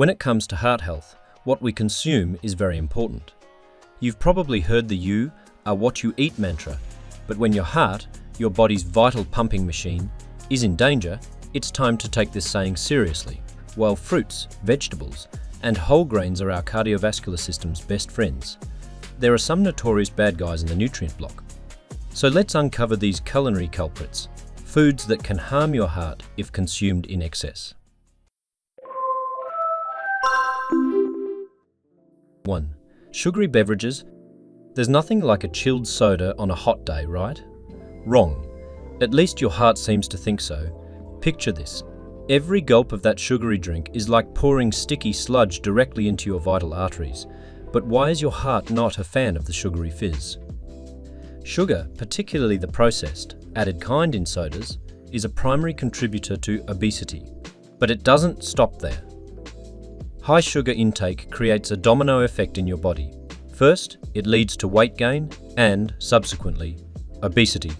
When it comes to heart health, what we consume is very important. You've probably heard the "you are what you eat" mantra, but when your heart, your body's vital pumping machine, is in danger, it's time to take this saying seriously. While fruits, vegetables, and whole grains are our cardiovascular system's best friends, there are some notorious bad guys in the nutrient block. So let's uncover these culinary culprits, foods that can harm your heart if consumed in excess. 1. Sugary beverages. There's nothing like a chilled soda on a hot day, right? Wrong. At least your heart seems to think so. Picture this. Every gulp of that sugary drink is like pouring sticky sludge directly into your vital arteries. But why is your heart not a fan of the sugary fizz? Sugar, particularly the processed, added kind in sodas, is a primary contributor to obesity. But it doesn't stop there. High sugar intake creates a domino effect in your body. First, it leads to weight gain and, subsequently, obesity.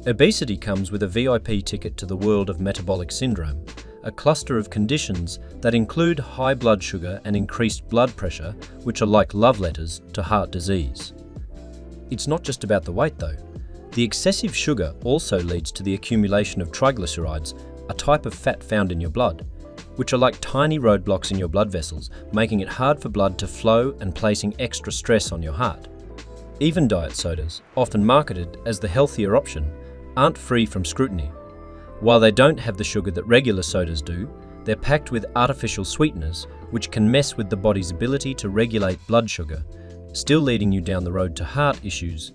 Obesity comes with a VIP ticket to the world of metabolic syndrome, a cluster of conditions that include high blood sugar and increased blood pressure, which are like love letters to heart disease. It's not just about the weight though. The excessive sugar also leads to the accumulation of triglycerides, a type of fat found in your blood, which are like tiny roadblocks in your blood vessels, making it hard for blood to flow and placing extra stress on your heart. Even diet sodas, often marketed as the healthier option, aren't free from scrutiny. While they don't have the sugar that regular sodas do, they're packed with artificial sweeteners which can mess with the body's ability to regulate blood sugar, still leading you down the road to heart issues.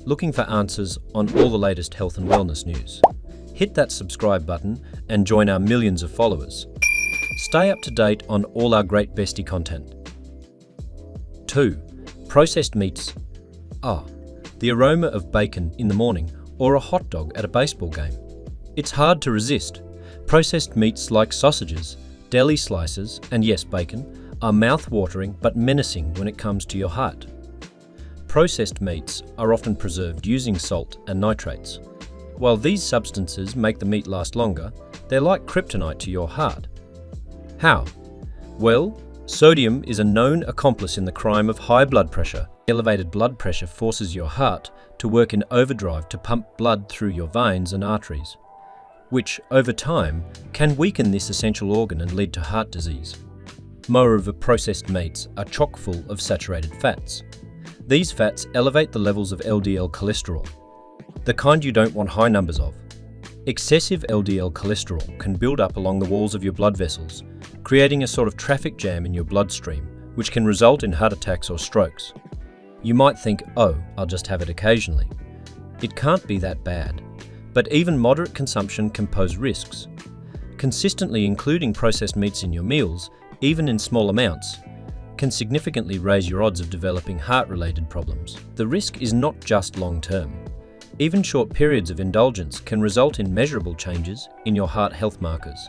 Looking for answers on all the latest health and wellness news? Hit that subscribe button and join our millions of followers. Stay up to date on all our great Bestie content. 2. Processed meats. The aroma of bacon in the morning or a hot dog at a baseball game. It's hard to resist. Processed meats like sausages, deli slices, and yes, bacon, are mouth-watering but menacing when it comes to your heart. Processed meats are often preserved using salt and nitrates. While these substances make the meat last longer, they're like kryptonite to your heart. How? Well, sodium is a known accomplice in the crime of high blood pressure. Elevated blood pressure forces your heart to work in overdrive to pump blood through your veins and arteries, which, over time, can weaken this essential organ and lead to heart disease. Moreover, processed meats are chock full of saturated fats. These fats elevate the levels of LDL cholesterol, the kind you don't want high numbers of. Excessive LDL cholesterol can build up along the walls of your blood vessels, creating a sort of traffic jam in your bloodstream, which can result in heart attacks or strokes. You might think, oh, I'll just have it occasionally. It can't be that bad, but even moderate consumption can pose risks. Consistently including processed meats in your meals, even in small amounts, can significantly raise your odds of developing heart-related problems. The risk is not just long-term. Even short periods of indulgence can result in measurable changes in your heart health markers.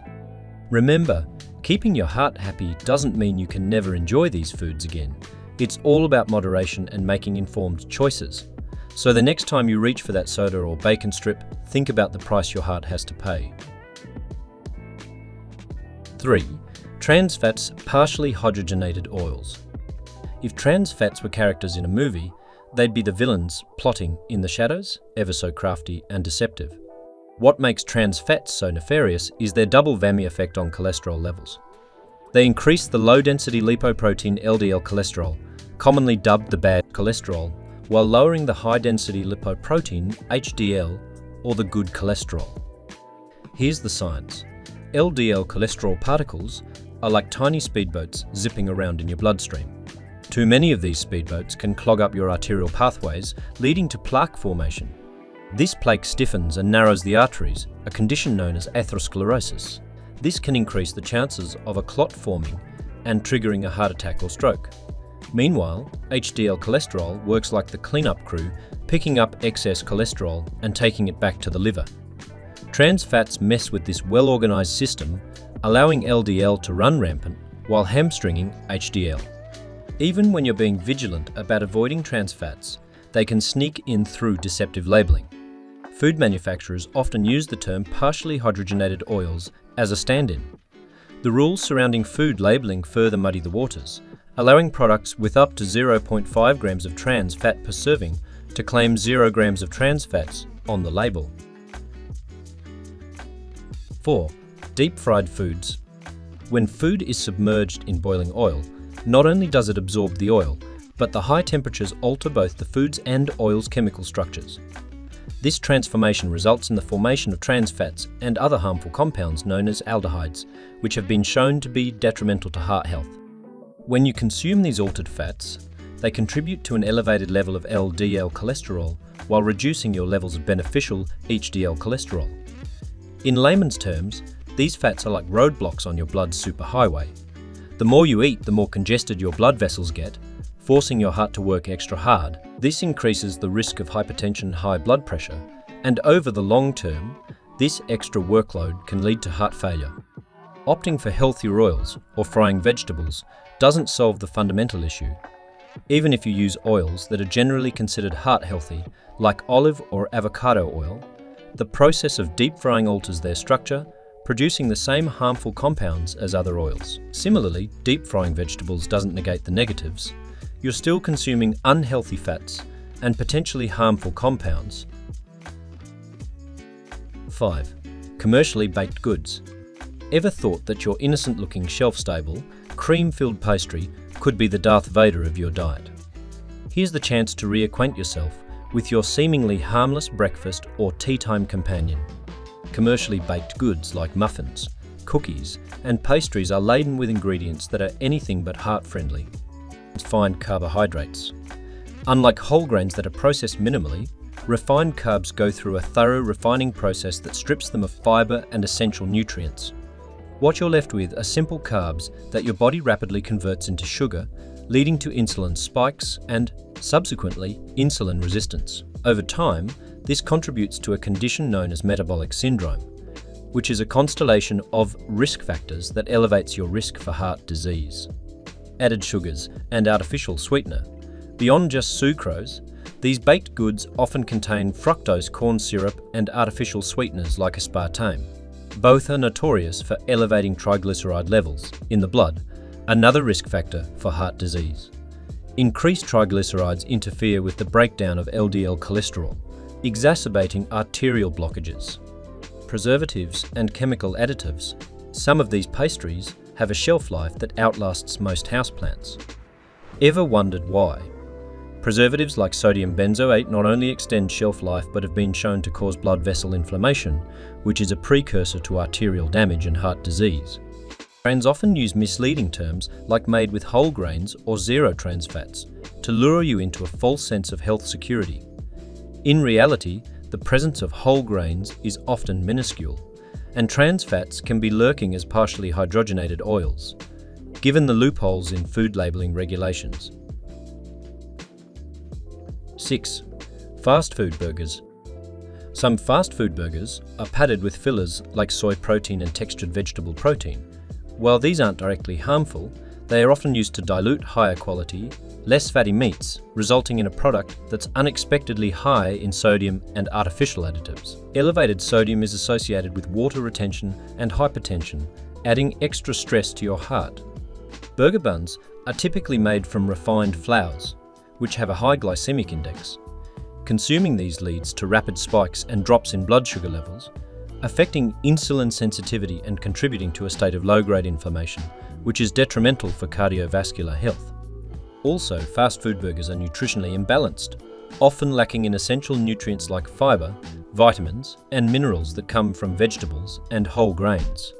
Remember, keeping your heart happy doesn't mean you can never enjoy these foods again. It's all about moderation and making informed choices. So the next time you reach for that soda or bacon strip, think about the price your heart has to pay. 3. Trans fats, partially hydrogenated oils. If trans fats were characters in a movie, they'd be the villains plotting in the shadows, ever so crafty and deceptive. What makes trans fats so nefarious is their double whammy effect on cholesterol levels. They increase the low-density lipoprotein LDL cholesterol, commonly dubbed the bad cholesterol, while lowering the high-density lipoprotein HDL, or the good cholesterol. Here's the science. LDL cholesterol particles are like tiny speedboats zipping around in your bloodstream. Too many of these speedboats can clog up your arterial pathways, leading to plaque formation. This plaque stiffens and narrows the arteries, a condition known as atherosclerosis. This can increase the chances of a clot forming and triggering a heart attack or stroke. Meanwhile, HDL cholesterol works like the cleanup crew, picking up excess cholesterol and taking it back to the liver. Trans fats mess with this well-organized system, allowing LDL to run rampant while hamstringing HDL. Even when you're being vigilant about avoiding trans fats, they can sneak in through deceptive labeling. Food manufacturers often use the term partially hydrogenated oils as a stand-in. The rules surrounding food labelling further muddy the waters, allowing products with up to 0.5 grams of trans fat per serving to claim 0 grams of trans fats on the label. 4. Deep-fried foods. When food is submerged in boiling oil, not only does it absorb the oil, but the high temperatures alter both the food's and oil's chemical structures. This transformation results in the formation of trans fats and other harmful compounds known as aldehydes, which have been shown to be detrimental to heart health. When you consume these altered fats, they contribute to an elevated level of LDL cholesterol while reducing your levels of beneficial HDL cholesterol. In layman's terms, these fats are like roadblocks on your blood's superhighway. The more you eat, the more congested your blood vessels get, forcing your heart to work extra hard. This increases the risk of hypertension, high blood pressure, and over the long term, this extra workload can lead to heart failure. Opting for healthier oils or frying vegetables doesn't solve the fundamental issue. Even if you use oils that are generally considered heart healthy, like olive or avocado oil, the process of deep frying alters their structure, producing the same harmful compounds as other oils. Similarly, deep frying vegetables doesn't negate the negatives. You're still consuming unhealthy fats and potentially harmful compounds. 5. Commercially baked goods. Ever thought that your innocent-looking shelf-stable, cream-filled pastry could be the Darth Vader of your diet? Here's the chance to reacquaint yourself with your seemingly harmless breakfast or tea-time companion. Commercially baked goods like muffins, cookies, and pastries are laden with ingredients that are anything but heart-friendly. Refined carbohydrates. Unlike whole grains that are processed minimally, refined carbs go through a thorough refining process that strips them of fiber and essential nutrients. What you're left with are simple carbs that your body rapidly converts into sugar, leading to insulin spikes and, subsequently, insulin resistance. Over time, this contributes to a condition known as metabolic syndrome, which is a constellation of risk factors that elevates your risk for heart disease. Added sugars and artificial sweetener. Beyond just sucrose, these baked goods often contain fructose corn syrup and artificial sweeteners like aspartame. Both are notorious for elevating triglyceride levels in the blood, another risk factor for heart disease. Increased triglycerides interfere with the breakdown of LDL cholesterol, exacerbating arterial blockages. Preservatives and chemical additives. Some of these pastries have a shelf life that outlasts most houseplants. Ever wondered why? Preservatives like sodium benzoate not only extend shelf life but have been shown to cause blood vessel inflammation, which is a precursor to arterial damage and heart disease. Brands often use misleading terms like made with whole grains or zero trans fats to lure you into a false sense of health security. In reality, the presence of whole grains is often minuscule, and trans fats can be lurking as partially hydrogenated oils, given the loopholes in food labelling regulations. 6. Fast food burgers. Some fast food burgers are padded with fillers like soy protein and textured vegetable protein. While these aren't directly harmful, they are often used to dilute higher quality, less fatty meats, resulting in a product that's unexpectedly high in sodium and artificial additives. Elevated sodium is associated with water retention and hypertension, adding extra stress to your heart. Burger buns are typically made from refined flours, which have a high glycemic index. Consuming these leads to rapid spikes and drops in blood sugar levels, affecting insulin sensitivity and contributing to a state of low-grade inflammation, which is detrimental for cardiovascular health. Also, fast food burgers are nutritionally imbalanced, often lacking in essential nutrients like fiber, vitamins, and minerals that come from vegetables and whole grains.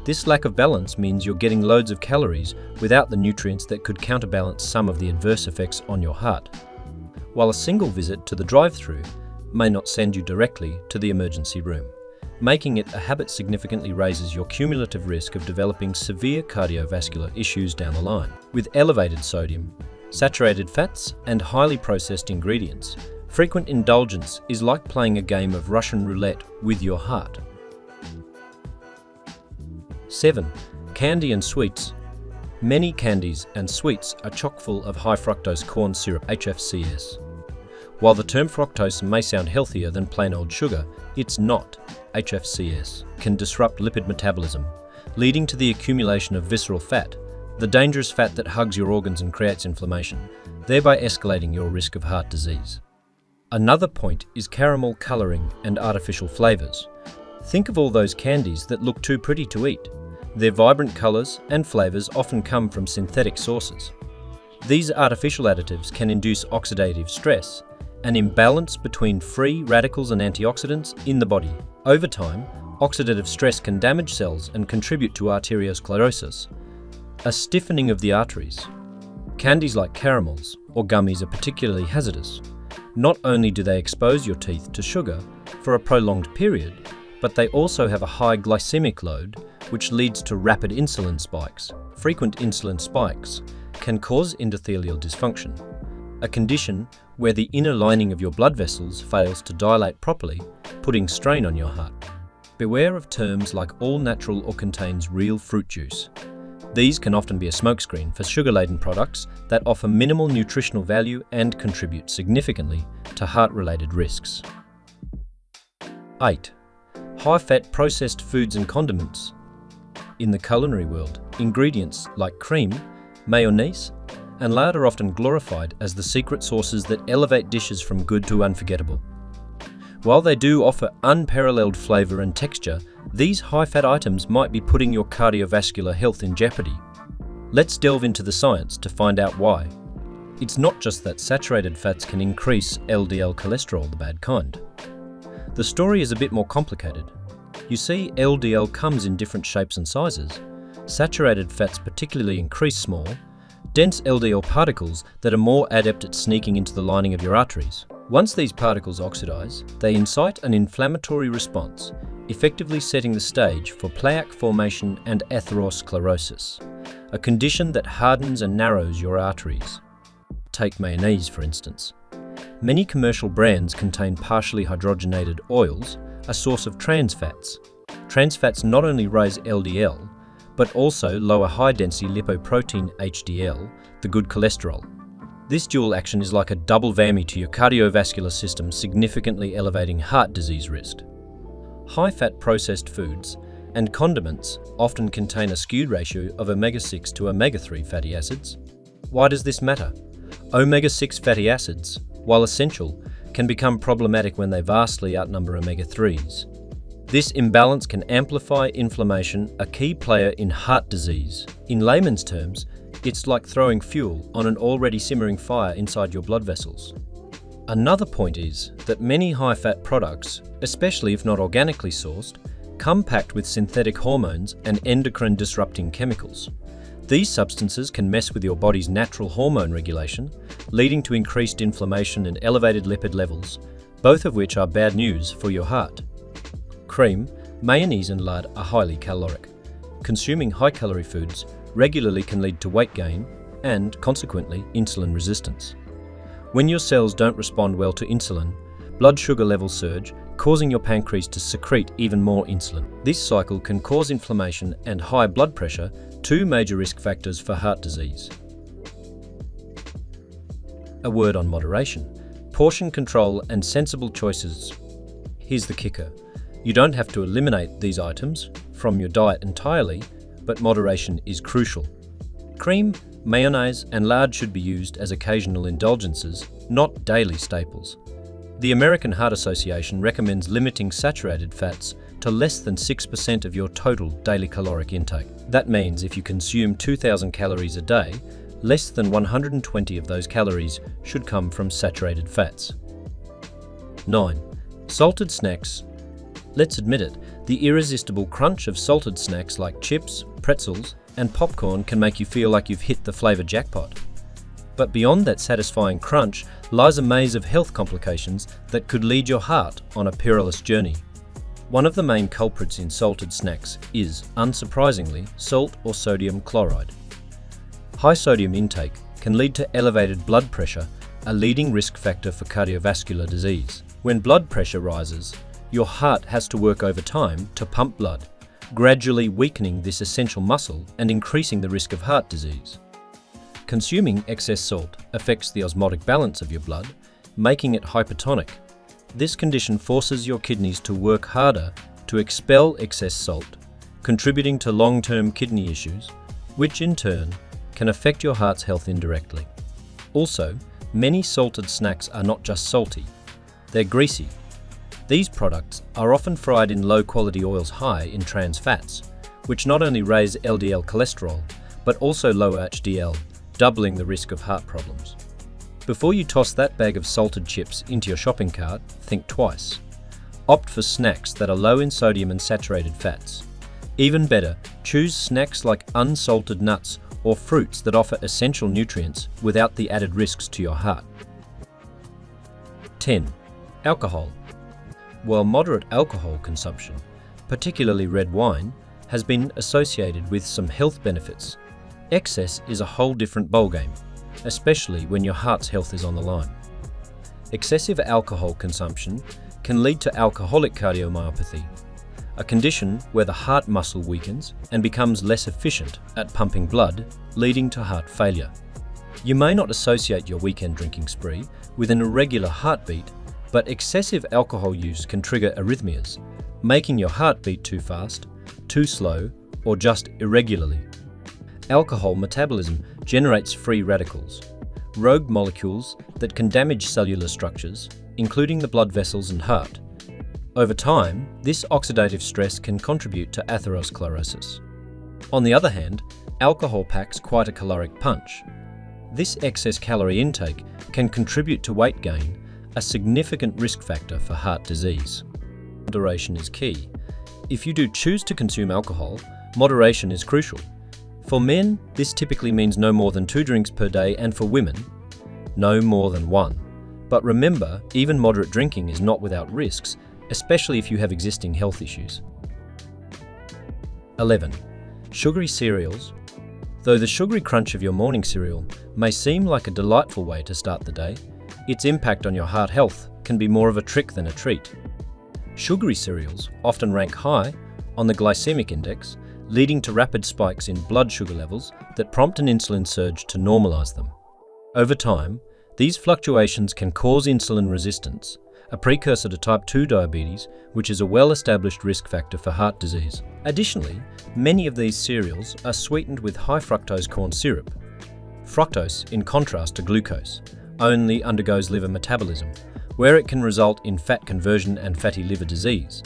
This lack of balance means you're getting loads of calories without the nutrients that could counterbalance some of the adverse effects on your heart. While a single visit to the drive-thru may not send you directly to the emergency room, making it a habit significantly raises your cumulative risk of developing severe cardiovascular issues down the line. With elevated sodium, saturated fats, and highly processed ingredients, frequent indulgence is like playing a game of Russian roulette with your heart. 7. Candy and sweets. Many candies and sweets are chock full of high fructose corn syrup HFCS. While the term fructose may sound healthier than plain old sugar, it's not. HFCS can disrupt lipid metabolism, leading to the accumulation of visceral fat, the dangerous fat that hugs your organs and creates inflammation, thereby escalating your risk of heart disease. Another point is caramel colouring and artificial flavours. Think of all those candies that look too pretty to eat. Their vibrant colours and flavours often come from synthetic sources. These artificial additives can induce oxidative stress, an imbalance between free radicals and antioxidants in the body. Over time, oxidative stress can damage cells and contribute to arteriosclerosis, a stiffening of the arteries. Candies like caramels or gummies are particularly hazardous. Not only do they expose your teeth to sugar for a prolonged period, but they also have a high glycemic load, which leads to rapid insulin spikes. Frequent insulin spikes can cause endothelial dysfunction, a condition where the inner lining of your blood vessels fails to dilate properly, putting strain on your heart. Beware of terms like all natural or contains real fruit juice. These can often be a smokescreen for sugar-laden products that offer minimal nutritional value and contribute significantly to heart-related risks. 8. High-fat processed foods and condiments. In the culinary world, ingredients like cream, mayonnaise, and lard are often glorified as the secret sauces that elevate dishes from good to unforgettable. While they do offer unparalleled flavour and texture, these high-fat items might be putting your cardiovascular health in jeopardy. Let's delve into the science to find out why. It's not just that saturated fats can increase LDL cholesterol, the bad kind. The story is a bit more complicated. You see, LDL comes in different shapes and sizes. Saturated fats particularly increase small, dense LDL particles that are more adept at sneaking into the lining of your arteries. Once these particles oxidize, they incite an inflammatory response, effectively setting the stage for plaque formation and atherosclerosis, a condition that hardens and narrows your arteries. Take mayonnaise, for instance. Many commercial brands contain partially hydrogenated oils, a source of trans fats. Trans fats not only raise LDL, but also lower high-density lipoprotein HDL, the good cholesterol. This dual action is like a double whammy to your cardiovascular system, significantly elevating heart disease risk. High-fat processed foods and condiments often contain a skewed ratio of omega-6 to omega-3 fatty acids. Why does this matter? Omega-6 fatty acids, while essential, can become problematic when they vastly outnumber omega-3s. This imbalance can amplify inflammation, a key player in heart disease. In layman's terms, it's like throwing fuel on an already simmering fire inside your blood vessels. Another point is that many high-fat products, especially if not organically sourced, come packed with synthetic hormones and endocrine-disrupting chemicals. These substances can mess with your body's natural hormone regulation, leading to increased inflammation and elevated lipid levels, both of which are bad news for your heart. Cream, mayonnaise and lard are highly caloric. Consuming high-calorie foods regularly can lead to weight gain and, consequently, insulin resistance. When your cells don't respond well to insulin, blood sugar levels surge, causing your pancreas to secrete even more insulin. This cycle can cause inflammation and high blood pressure, two major risk factors for heart disease. A word on moderation, portion control and sensible choices. Here's the kicker. You don't have to eliminate these items from your diet entirely, but moderation is crucial. Cream, mayonnaise and lard should be used as occasional indulgences, not daily staples. The American Heart Association recommends limiting saturated fats to less than 6% of your total daily caloric intake. That means if you consume 2,000 calories a day, less than 120 of those calories should come from saturated fats. 9. Salted snacks. Let's admit it, the irresistible crunch of salted snacks like chips, pretzels, and popcorn can make you feel like you've hit the flavour jackpot. But beyond that satisfying crunch lies a maze of health complications that could lead your heart on a perilous journey. One of the main culprits in salted snacks is, unsurprisingly, salt or sodium chloride. High sodium intake can lead to elevated blood pressure, a leading risk factor for cardiovascular disease. When blood pressure rises, your heart has to work overtime to pump blood, gradually weakening this essential muscle and increasing the risk of heart disease. Consuming excess salt affects the osmotic balance of your blood, making it hypertonic. This condition forces your kidneys to work harder to expel excess salt, contributing to long-term kidney issues, which in turn can affect your heart's health indirectly. Also, many salted snacks are not just salty, they're greasy. These products are often fried in low-quality oils high in trans fats, which not only raise LDL cholesterol, but also lower HDL, doubling the risk of heart problems. Before you toss that bag of salted chips into your shopping cart, think twice. Opt for snacks that are low in sodium and saturated fats. Even better, choose snacks like unsalted nuts or fruits that offer essential nutrients without the added risks to your heart. 10. Alcohol. While moderate alcohol consumption, particularly red wine, has been associated with some health benefits, excess is a whole different ballgame, especially when your heart's health is on the line. Excessive alcohol consumption can lead to alcoholic cardiomyopathy, a condition where the heart muscle weakens and becomes less efficient at pumping blood, leading to heart failure. You may not associate your weekend drinking spree with an irregular heartbeat, but excessive alcohol use can trigger arrhythmias, making your heart beat too fast, too slow, or just irregularly. Alcohol metabolism generates free radicals, rogue molecules that can damage cellular structures, including the blood vessels and heart. Over time, this oxidative stress can contribute to atherosclerosis. On the other hand, alcohol packs quite a caloric punch. This excess calorie intake can contribute to weight gain, a significant risk factor for heart disease. Moderation is key. If you do choose to consume alcohol, moderation is crucial. For men, this typically means no more than 2 drinks per day, and for women, no more than 1. But remember, even moderate drinking is not without risks, especially if you have existing health issues. 11. Sugary cereals. Though the sugary crunch of your morning cereal may seem like a delightful way to start the day, its impact on your heart health can be more of a trick than a treat. Sugary cereals often rank high on the glycemic index, leading to rapid spikes in blood sugar levels that prompt an insulin surge to normalize them. Over time, these fluctuations can cause insulin resistance, a precursor to type 2 diabetes, which is a well-established risk factor for heart disease. Additionally, many of these cereals are sweetened with high fructose corn syrup. Fructose, in contrast to glucose, only undergoes liver metabolism, where it can result in fat conversion and fatty liver disease.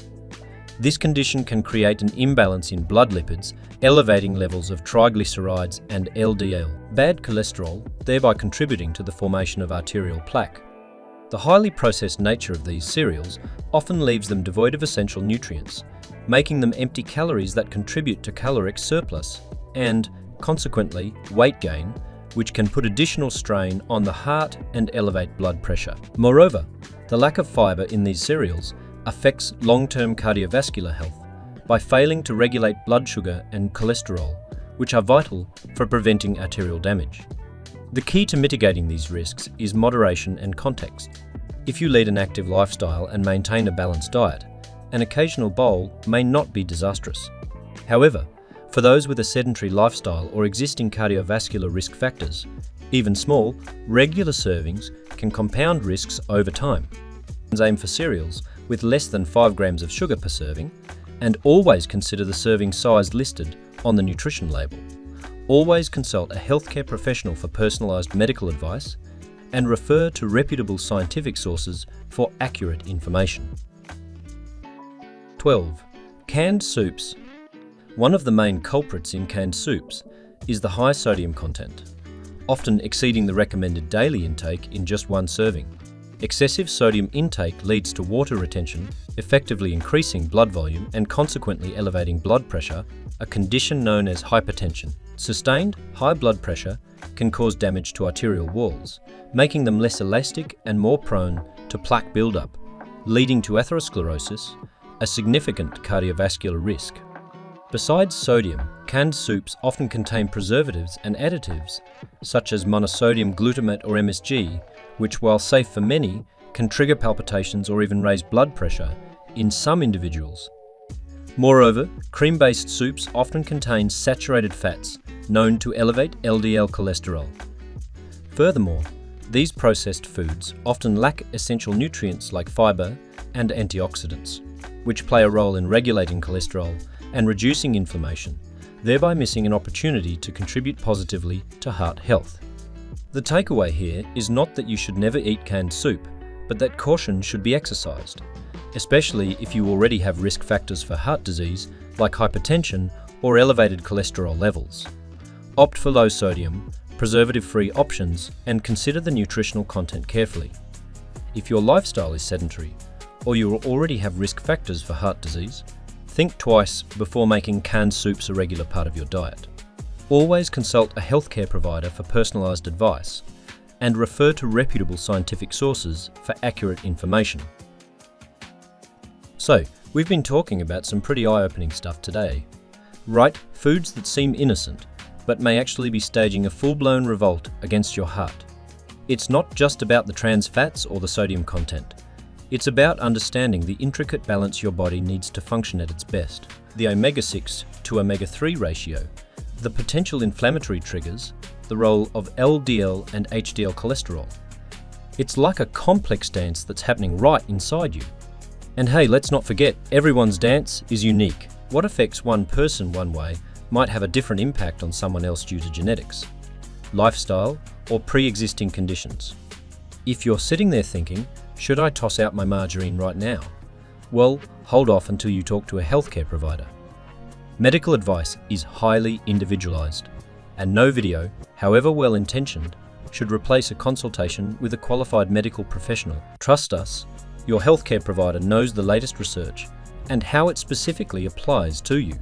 This condition can create an imbalance in blood lipids, elevating levels of triglycerides and LDL, bad cholesterol, thereby contributing to the formation of arterial plaque. The highly processed nature of these cereals often leaves them devoid of essential nutrients, making them empty calories that contribute to caloric surplus and, consequently, weight gain, which can put additional strain on the heart and elevate blood pressure. Moreover, the lack of fiber in these cereals affects long-term cardiovascular health by failing to regulate blood sugar and cholesterol, which are vital for preventing arterial damage. The key to mitigating these risks is moderation and context. If you lead an active lifestyle and maintain a balanced diet, an occasional bowl may not be disastrous. However, for those with a sedentary lifestyle or existing cardiovascular risk factors, even small, regular servings can compound risks over time. Aim for cereals with less than 5 grams of sugar per serving, and always consider the serving size listed on the nutrition label. Always consult a healthcare professional for personalised medical advice, and refer to reputable scientific sources for accurate information. 12. Canned soups. One of the main culprits in canned soups is the high sodium content, often exceeding the recommended daily intake in just 1 serving. Excessive sodium intake leads to water retention, effectively increasing blood volume and consequently elevating blood pressure, a condition known as hypertension. Sustained high blood pressure can cause damage to arterial walls, making them less elastic and more prone to plaque buildup, leading to atherosclerosis, a significant cardiovascular risk. Besides sodium, canned soups often contain preservatives and additives, such as monosodium glutamate or MSG, which, while safe for many, can trigger palpitations or even raise blood pressure in some individuals. Moreover, cream-based soups often contain saturated fats known to elevate LDL cholesterol. Furthermore, these processed foods often lack essential nutrients like fiber and antioxidants, which play a role in regulating cholesterol and reducing inflammation, thereby missing an opportunity to contribute positively to heart health. The takeaway here is not that you should never eat canned soup, but that caution should be exercised, especially if you already have risk factors for heart disease like hypertension or elevated cholesterol levels. Opt for low sodium, preservative-free options, and consider the nutritional content carefully. If your lifestyle is sedentary, or you already have risk factors for heart disease, think twice before making canned soups a regular part of your diet. Always consult a healthcare provider for personalised advice, and refer to reputable scientific sources for accurate information. So, we've been talking about some pretty eye-opening stuff today. Right, foods that seem innocent, but may actually be staging a full-blown revolt against your heart. It's not just about the trans fats or the sodium content. It's about understanding the intricate balance your body needs to function at its best. The omega-6 to omega-3 ratio, the potential inflammatory triggers, the role of LDL and HDL cholesterol. It's like a complex dance that's happening right inside you. And hey, let's not forget, everyone's dance is unique. What affects one person one way might have a different impact on someone else due to genetics, lifestyle, or pre-existing conditions. If you're sitting there thinking, should I toss out my margarine right now? Well, hold off until you talk to a healthcare provider. Medical advice is highly individualized, and no video, however well-intentioned, should replace a consultation with a qualified medical professional. Trust us, your healthcare provider knows the latest research and how it specifically applies to you.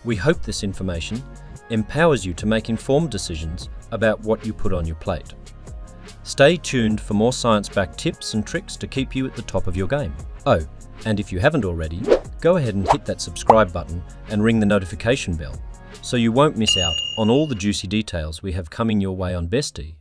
We hope this information empowers you to make informed decisions about what you put on your plate. Stay tuned for more science-backed tips and tricks to keep you at the top of your game. Oh, and if you haven't already, go ahead and hit that subscribe button and ring the notification bell so you won't miss out on all the juicy details we have coming your way on Bestie.